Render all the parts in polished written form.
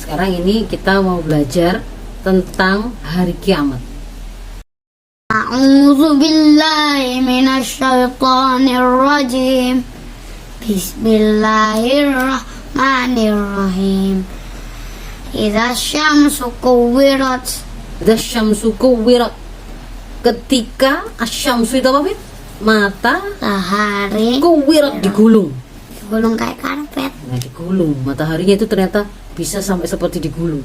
sekarang ini kita mau belajar tentang hari kiamat. A'udzu billahi minasyaitonir rajim. Bismillahirrahmanirrahim. Idza syamsu kuwirat. Idza syamsu kuwirat. Ketika asyamsu itu apa, Fit? Matahari Kuwirat digulung. digulung kayak karpet. Nah, digulung. Mataharinya itu ternyata bisa sampai seperti digulung.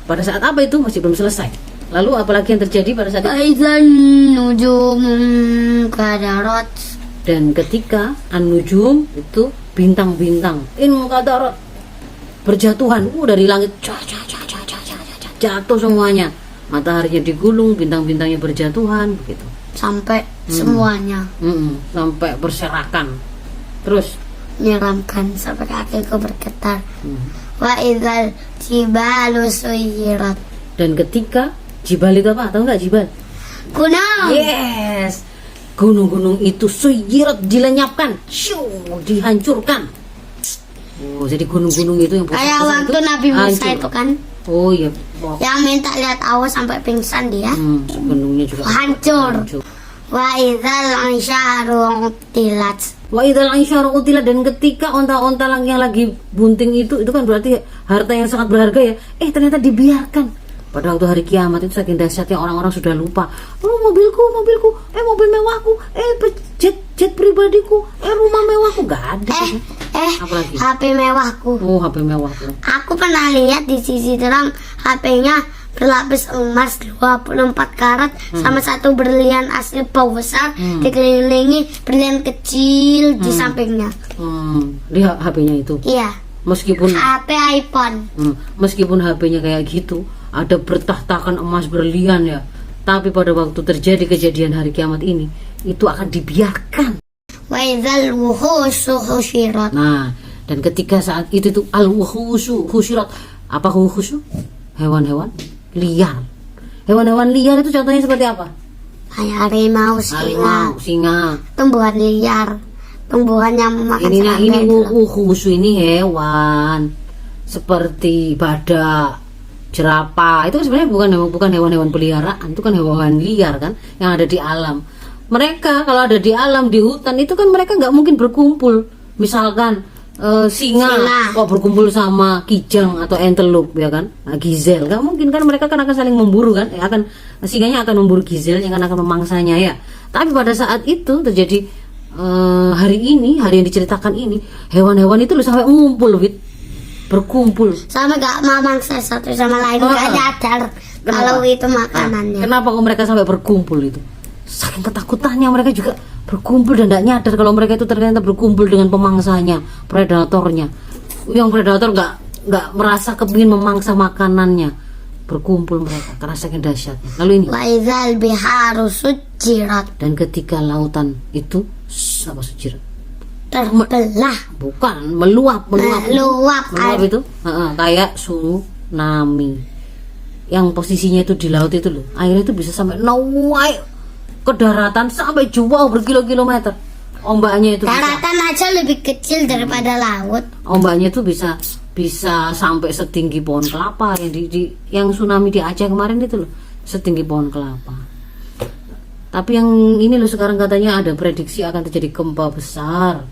Pada saat apa itu masih belum selesai. Lalu apalagi yang terjadi pada saat itu? Aidzan nujumun kadarat. Dan ketika an-nujum itu bintang-bintang kadarat berjatuhan dari langit, jatuh semuanya. Mataharinya digulung, bintang-bintangnya berjatuhan, begitu. Sampai semuanya Sampai berserakan. Terus menyeramkan sampai kakiku bergetar. Wa idzal jibalu suyirat. dan ketika jibal itu apa? Tahu nggak jibal? Gunung. Yes. Gunung-gunung itu suyirat, dilenyapkan, dihancurkan. Oh, jadi gunung-gunung itu yang Kayak waktu Nabi Musa hancur. itu kan, Oh iya. yang minta lihat awas sampai pingsan dia. Gunungnya juga Hancur. Wa idzal isyaru utilat. Wa idzal isyaru utilat, dan ketika onta-onta yang lagi bunting itu kan berarti harta yang sangat berharga ya. Ternyata dibiarkan. Pada waktu hari kiamat itu saking dahsyatnya orang-orang sudah lupa. Oh, mobilku, mobil mewahku, jet pribadiku, rumah mewahku, gak ada. Apalagi? HP mewahku. Oh, HP mewahku. Aku pernah lihat di sisi terang HP-nya berlapis emas 24 karat sama satu berlian asli bau besar dikelilingi berlian kecil di sampingnya. Lihat HP-nya itu. Iya. Meskipun HP iPhone. Meskipun HP-nya kayak gitu, ada bertahtakan emas berlian ya, tapi pada waktu terjadi kejadian hari kiamat ini, itu akan dibiarkan. Wa idzal wuhushu husyirat. Nah, dan ketika saat itu tuh al-wuhushu husyirat. Apa wuhushu? Hewan-hewan liar. Hewan-hewan liar itu contohnya seperti apa? Kayak harimau, singa. tumbuhan liar, tumbuhan yang memakan Ini serangga. wuhushu ini hewan seperti badak, jerapah. Itu sebenarnya bukan hewan-hewan peliharaan, itu kan hewan liar kan yang ada di alam. Mereka kalau ada di alam, di hutan itu kan mereka nggak mungkin berkumpul. Misalkan singa kok berkumpul sama kijang atau antelope ya kan, gizel, nggak mungkin kan, mereka kan akan saling memburu kan, singanya akan memburu gizel yang akan memangsanya ya. Tapi pada saat itu terjadi hari yang diceritakan ini, hewan-hewan itu loh sampai ngumpul, berkumpul Sama gak memangsa satu sama lain, gak nyadar kalau itu makanannya. Kenapa kok mereka sampai berkumpul itu? Saking ketakutannya mereka juga berkumpul dan tidak nyadar kalau mereka itu ternyata berkumpul dengan pemangsanya, predatornya. Yang predator nggak merasa kepingin memangsa makanannya, berkumpul mereka karena saking dahsyatnya. Lalu ini. Wa idzal biharu sujirat. Dan ketika lautan itu apa sujirat? Terbelah. Bukan, meluap Meluap itu. Kayak tsunami. Yang posisinya itu di laut itu loh. Airnya itu bisa sampai naik ke daratan sampai jauh berkilo-kilometer. Ombaknya itu daratan aja lebih kecil daripada laut. Ombaknya itu bisa sampai setinggi pohon kelapa yang tsunami di Aceh kemarin itu loh, setinggi pohon kelapa. Tapi yang ini loh sekarang katanya ada prediksi akan terjadi gempa besar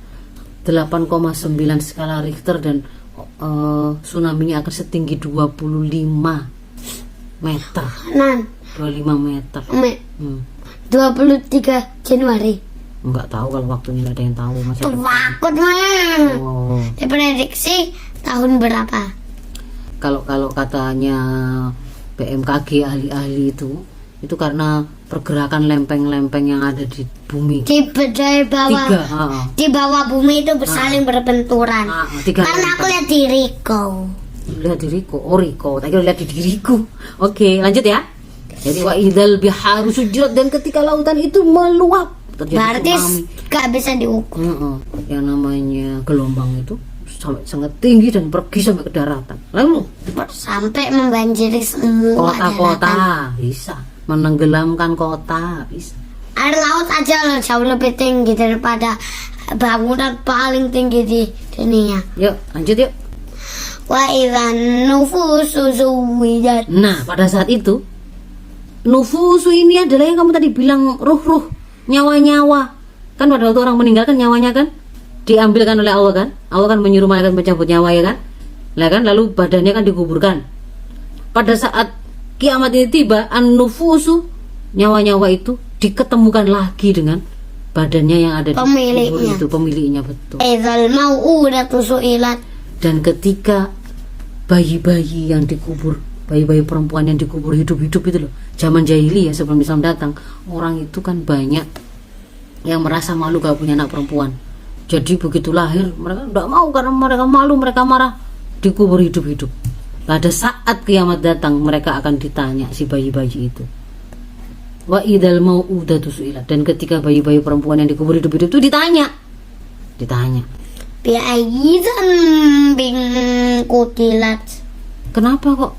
8,9 skala Richter dan tsunami-nya akan setinggi 25 meter. 25 meter. 23 Januari. Enggak tahu kalau waktunya, ada yang tahu masa Takut mah. Diprediksi tahun berapa? Kalau katanya BMKG, ahli-ahli itu karena pergerakan lempeng-lempeng yang ada di bumi. Di bawah. Di bawah bumi itu bersaling berbenturan. Karena aku lihat di Riko. Riko. Tak kira lihat di diriku. Oke, lanjut ya. Jadi wa idzal biharu sujirat, dan ketika lautan itu meluap, berarti gak bisa diukur. Yang namanya gelombang itu sangat tinggi dan pergi sampai ke daratan. Lalu sampai membanjiri semua kota-kota, bisa menenggelamkan kota, bisa. Air laut aja loh jauh lebih tinggi daripada bangunan paling tinggi di dunia. Yuk lanjut yuk. Wa idzan nufusu zuwijat. Nah, pada saat itu nufusu ini adalah yang kamu tadi bilang, ruh-ruh, nyawa-nyawa. Kan pada waktu orang meninggal kan nyawanya kan diambilkan oleh Allah kan? Allah kan menyuruh malaikat mencabut nyawa ya kan? Lah kan, lalu badannya kan dikuburkan. Pada saat kiamat ini tiba, an-nufusu, nyawa-nyawa itu diketemukan lagi dengan badannya yang ada di Pemiliknya. kubur itu, pemiliknya, betul. Idzal mau'udatu su'ilat. Dan ketika bayi-bayi yang dikubur, bayi-bayi perempuan yang dikubur hidup-hidup itu loh, zaman jahiliyah sebelum Islam datang, orang itu kan banyak yang merasa malu gak punya anak perempuan. Jadi begitu lahir mereka tidak mau karena mereka malu, mereka marah, dikubur hidup-hidup. Pada saat kiamat datang mereka akan ditanya si bayi-bayi itu. Wa idzal mau'udatu su'ilat. Dan ketika bayi-bayi perempuan yang dikubur hidup-hidup itu ditanya. Bi ayyi dzambin qutilat. Kenapa kok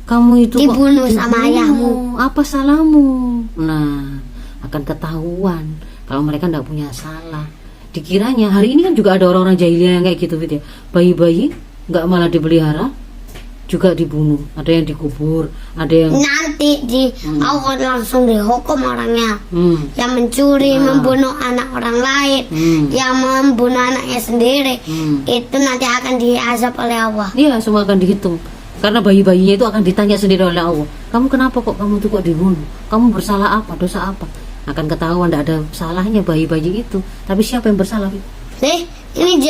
kamu itu kok Dibunuh sama ayahmu? Apa salahmu? Nah, akan ketahuan kalau mereka tidak punya salah. Dikiranya hari ini kan juga ada orang-orang jahiliyah yang kayak gitu ya. Bayi-bayi nggak malah dipelihara, juga dibunuh. Ada yang dikubur, ada yang Nanti Allah langsung dihukum orangnya. Yang mencuri, Nah. membunuh anak orang lain, yang membunuh anaknya sendiri, itu nanti akan diazab oleh Allah. iya, semua akan dihitung. Karena bayi-bayinya itu akan ditanya sendiri oleh Allah. Kamu kenapa kok kamu tuh kok dibunuh? Kamu bersalah apa? Dosa apa? Akan ketahuan tidak ada salahnya bayi-bayi itu. Tapi siapa yang bersalah? Nih, ini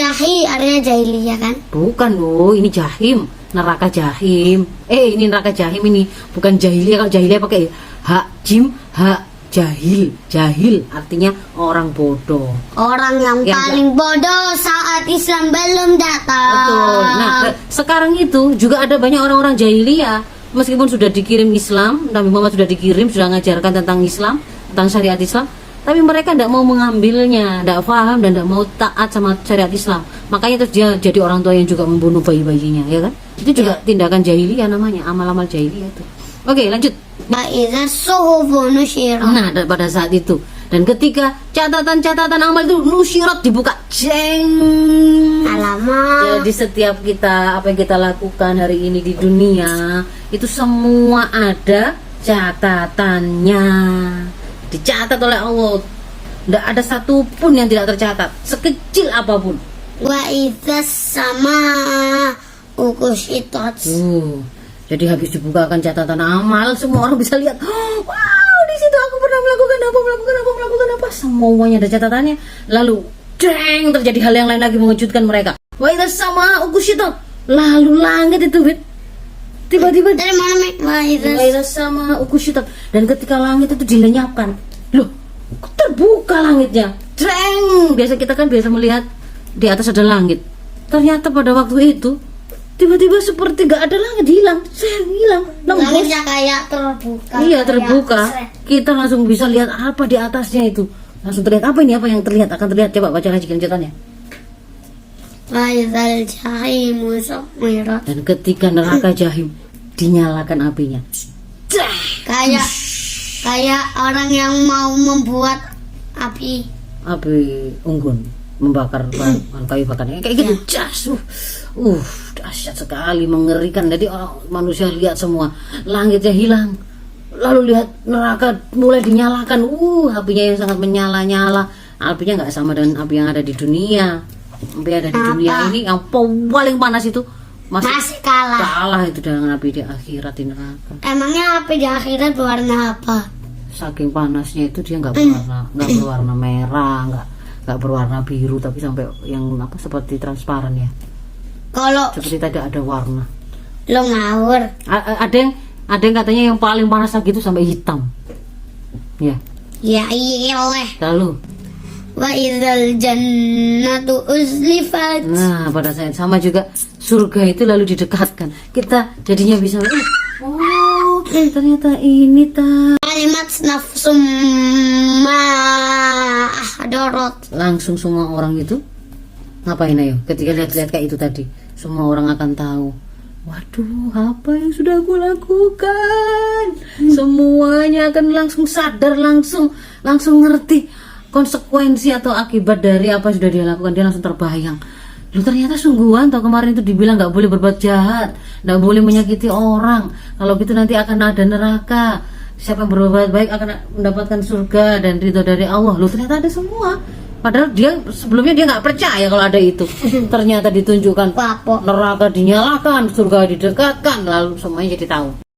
artinya jahiliyah kan? Bukan loh, ini jahim, neraka jahim. Ini neraka jahim ini, bukan jahiliyah. Kalau jahiliyah pakai hak jim, hak jahil. Jahil artinya orang bodoh. Orang yang Yang paling bodoh saat Islam belum datang. Betul. Nah, sekarang itu juga ada banyak orang-orang jahiliyah. Meskipun sudah dikirim Islam, Nabi Muhammad sudah dikirim, sudah mengajarkan tentang Islam, tentang syariat Islam, tapi mereka tidak mau mengambilnya, tidak paham dan tidak mau taat sama syariat Islam. Makanya terus dia jadi orang tua yang juga membunuh bayi-bayinya, ya kan? Itu juga tindakan jahiliyah namanya, amal-amal jahiliyah itu. Oke, lanjut. Wa idza suhufu nusyirat. Nah, pada saat itu dan ketika catatan-catatan amal itu nusyirat, dibuka, jeng. Alamak. Jadi setiap kita, apa yang kita lakukan hari ini di dunia itu semua ada catatannya, dicatat oleh Allah. Tidak ada satupun yang tidak tercatat, sekecil apapun. Wa idza sama ukushitat. Jadi habis dibukakan catatan amal, semua orang bisa lihat. Wow, di situ aku pernah melakukan apa. Semuanya ada catatannya. Lalu, deng, terjadi hal yang lain lagi mengejutkan mereka. Wa idza sama ukushitat. Lalu langit itu, tiba-tiba Dari mana Mek? Wa idza Gairah sama ukushitat. Dan ketika langit itu dilenyapkan, loh, kok terbuka langitnya? Dreng. Biasa kita kan biasa melihat di atas ada langit. Ternyata pada waktu itu tiba-tiba seperti gak ada langit, hilang, lembus. langitnya kayak terbuka. Iya, kayak terbuka. seret. Kita langsung bisa lihat apa di atasnya itu. Langsung terlihat apa ini, apa yang terlihat, akan terlihat. Coba baca lagi lanjutannya. Wa idzal jahimu su'irat. Dan ketika neraka jahim dinyalakan apinya, Kayak orang yang mau membuat api. unggun membakar kayu bakarnya kayak gitu, jas, dahsyat sekali, mengerikan. Jadi orang manusia lihat semua langitnya hilang, lalu lihat neraka mulai dinyalakan, apinya yang sangat menyala-nyala. Apinya nggak sama dengan api yang ada di dunia. Api yang ada di dunia ini yang paling panas itu Masih kalah. kalah itu dengan api di akhirat, di neraka. Emangnya api di akhirat berwarna apa? Saking panasnya itu dia nggak berwarna merah, nggak berwarna biru, tapi sampai yang apa seperti transparan ya, Kalau seperti tidak ada warna. lo ngawur. Ada yang katanya yang paling panas lagi itu sampai hitam ya. Ya iya. Lalu Wa idzal jannatu uzlifat. nah pada saat sama juga surga itu lalu didekatkan, kita jadinya bisa ternyata ini Kalimat nafsum ma ahdarat. langsung semua orang itu ngapain ayo ketika lihat-lihat kayak itu tadi, semua orang akan tahu, waduh apa yang sudah aku lakukan. Semuanya akan langsung sadar, langsung ngerti konsekuensi atau akibat dari apa yang sudah dia lakukan. Dia langsung terbayang, Lu ternyata sungguhan tau kemarin itu dibilang nggak boleh berbuat jahat, nggak boleh menyakiti orang. Kalau gitu nanti akan ada neraka. Siapa yang berbuat baik akan mendapatkan surga dan ridho dari Allah. Lu ternyata ada semua. Padahal dia sebelumnya dia nggak percaya kalau ada itu. Ternyata ditunjukkan Apa? neraka dinyalakan, surga didekatkan, lalu semuanya jadi tahu.